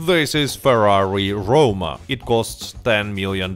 This is Ferrari Roma, it costs $10 million,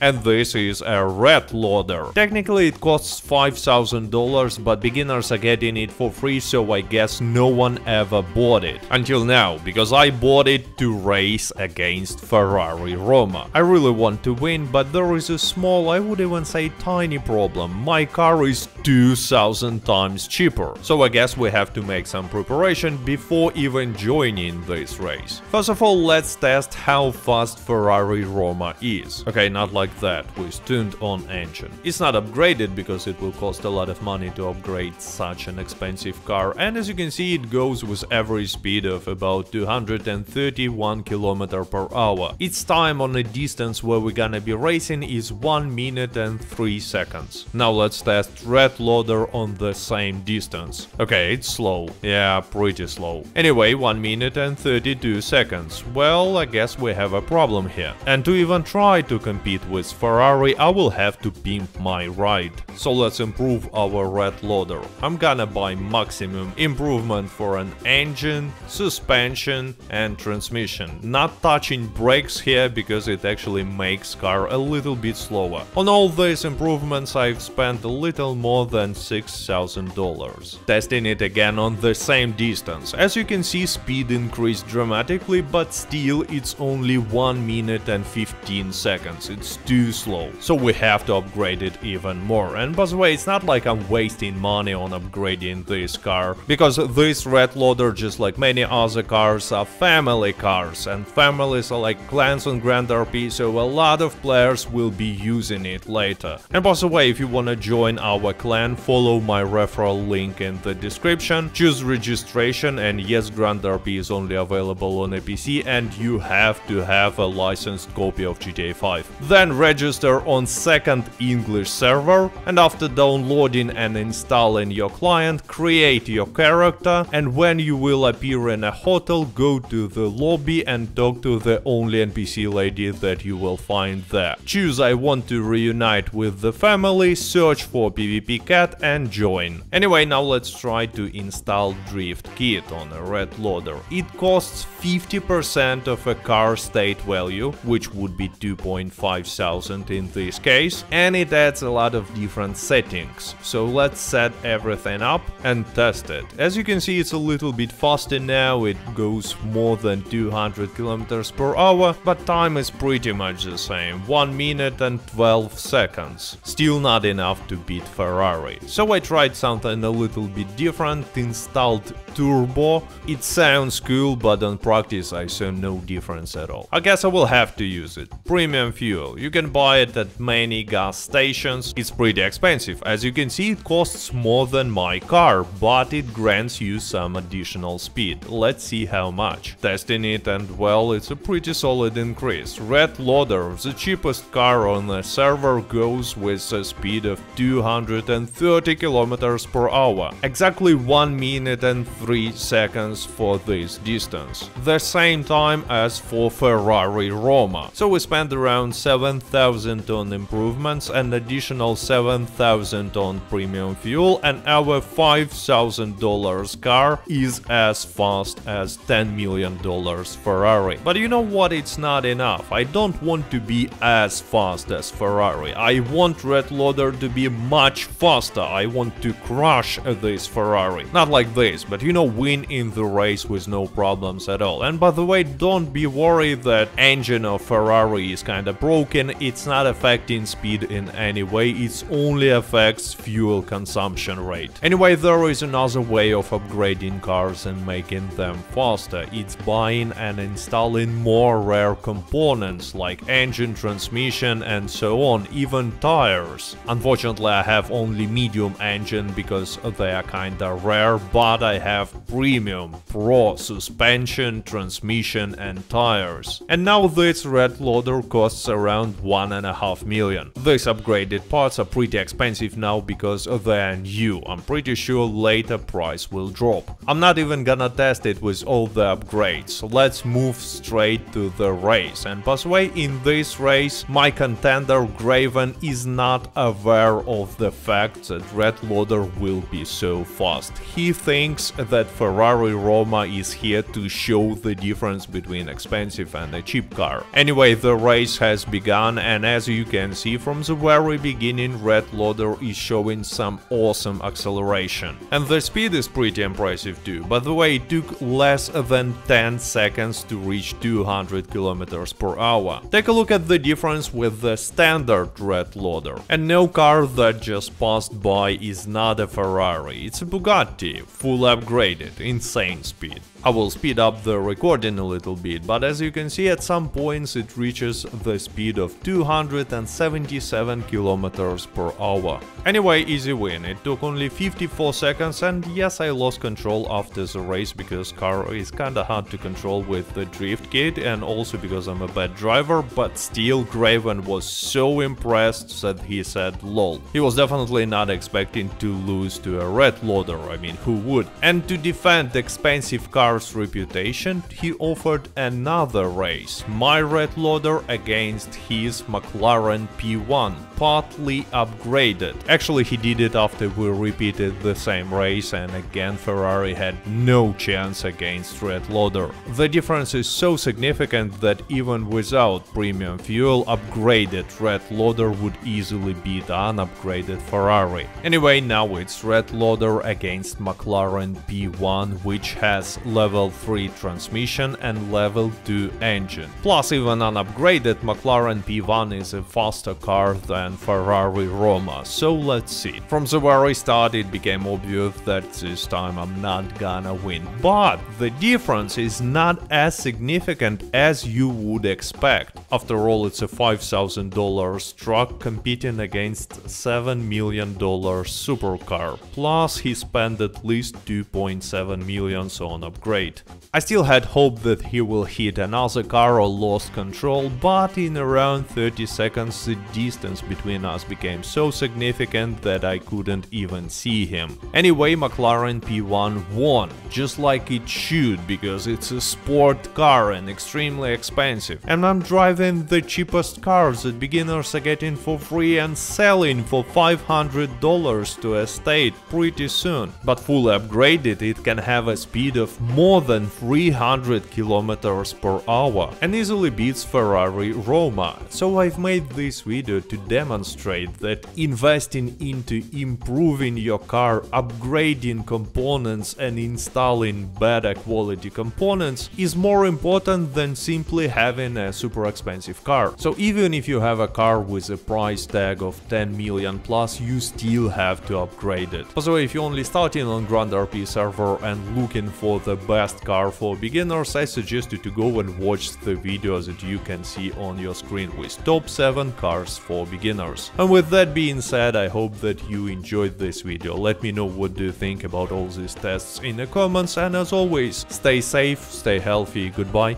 and this is a red loader. Technically it costs $5,000, but beginners are getting it for free, so I guess no one ever bought it. Until now, because I bought it to race against Ferrari Roma. I really want to win, but there is a small, I would even say tiny problem. My car is 2,000 times cheaper, so I guess we have to make some preparation before even joining this race. First of all, let's test how fast Ferrari Roma is. Okay, not like that, with tuned-on engine. It's not upgraded because it will cost a lot of money to upgrade such an expensive car, and as you can see it goes with average speed of about 231 km/h. Its time on a distance where we're gonna be racing is 1 minute and 3 seconds. Now let's test red loader on the same distance. Okay, it's slow. Yeah, pretty slow. Anyway, 1 minute and 32 seconds. Well, I guess we have a problem here. And to even try to compete with Ferrari, I will have to pimp my ride. So let's improve our red loader. I'm gonna buy maximum improvement for an engine, suspension and transmission. Not touching brakes here because it actually makes car a little bit slower. On all these improvements I've spent a little more than $6,000. Testing it again on the same distance. As you can see, speed increased dramatically, but still it's only 1 minute and 15 seconds. It's too slow. So we have to upgrade it even more. And by the way, it's not like I'm wasting money on upgrading this car, because this red loader, just like many other cars, are family cars, and families are like clans on GrandRP, so a lot of players will be using it later. And by the way, if you wanna join our clan, follow my referral link in the description, choose registration, and yes, GrandRP is only available on a PC, and you have to have a licensed copy of GTA 5. Then register on second English server, and after downloading and installing your client, create your character, and when you will appear in a hotel, go to the lobby and talk to the only NPC lady that you will find there. Choose I want to reunite with the family, search for PvP cat and join. Anyway, now let's try to install Drift Kit on a red loader. It costs 50% of a car state value, which would be 2,500 in this case, and it adds a lot of different settings. So let's set everything up and test it. As you can see, it's a little bit faster now, it goes more than 200 km/h, but time is pretty much the same, 1 minute and 12 seconds. Still not enough to beat Ferrari. So I tried something a little bit different, installed Turbo. It sounds cool, but on practice I saw no difference at all. I guess I will have to use it. Premium fuel. You can buy it at many gas stations. It's pretty expensive. As you can see, it costs more than my car, but it grants you some additional speed. Let's see how much. Testing it, and well, it's a pretty solid increase. Red loader, the cheapest car on the server, goes with a speed of 230 km/h. Exactly 1 minute and 3 seconds for this distance. The same time as for Ferrari Roma. So we spent around 7,000 on improvements, an additional 7,000 on premium fuel, and our $5,000 car is as fast as $10 million Ferrari. But you know what, it's not enough. I don't want to be as fast as Ferrari. I want red loader to be much faster. I want to crush this Ferrari. Not like this, but you know, win in the race with no problems at all. And by the way, don't be worried that engine of Ferrari is kinda broken. It's not affecting speed in any way, it only affects fuel consumption rate. Anyway, there is another way of upgrading cars and making them faster. It's buying and installing more rare components like engine, transmission and so on, even tires. Unfortunately, I have only medium engine because they are kinda rare, but I have premium, pro suspension, transmission and tires. And now this red loader costs around 1.5 million. These upgraded parts are pretty expensive now because they are new. I'm pretty sure later price will drop. I'm not even gonna test it with all the upgrades. Let's move straight to the race. And by the way, in this race, my contender Graven is not aware of the fact that red loader will be so fast. He thinks that Ferrari Roma is here to show the difference between expensive and a cheap car. Anyway, the race has begun, and as you can see from the very beginning, Red Loader is showing some awesome acceleration. And the speed is pretty impressive too. By the way, it took less than 10 seconds to reach 200 km per hour. Take a look at the difference with the standard Red Loader. And no car that just passed by is not a Ferrari, it's a Bugatti, full upgraded, insane speed. I will speed up the recording a little bit, but as you can see, at some points it reaches the speed of 277 km per hour. Anyway, easy win. It took only 54 seconds, and yes, I lost control after the race because car is kinda hard to control with the drift kit, and also because I'm a bad driver, but still Graven was so impressed that he said lol. He was definitely not expecting to lose to a Red Loader, I mean, who would? And to defend expensive car's reputation, he offered another race, my Red Loader against his McLaren P1, partly upgraded. Actually, he did it after we repeated the same race, and again Ferrari had no chance against Red Loader. The difference is so significant that even without premium fuel, upgraded Red Loader would easily beat unupgraded Ferrari. Anyway, now it's Red Loader against McLaren P1, which has level 3 transmission and level 2 engine. Plus, even unupgraded McLaren P1 is a faster car than Ferrari Roma, so let's see. From the very start it became obvious that this time I'm not gonna win, but the difference is not as significant as you would expect. After all, it's a $5,000 truck competing against $7 million supercar, plus he spent at least 2.7 million on upgrade. I still had hope that he will hit another car or lost control, but in around 30 seconds the distance between us became so significant that I couldn't even see him. Anyway, McLaren P1 won, just like it should, because it's a sport car and extremely expensive. And I'm driving the cheapest cars that beginners are getting for free and selling for $500 to a state pretty soon. But fully upgraded, it can have a speed of more than 300 km per hour and easily beats Ferrari Roma. So I've made this video to demonstrate that investing into improving your car, upgrading components and installing better quality components is more important than simply having a super expensive car. So even if you have a car with a price tag of 10 million plus, you still have to upgrade it. Also, if you're only starting on GrandRP server and looking for the best car for beginners, I suggest you to go and watch the videos that you can see on your screen with top 7 cars for beginners. And with that being said, I hope that you enjoyed this video. Let me know what do you think about all these tests in the comments, and as always, stay safe, stay healthy, goodbye.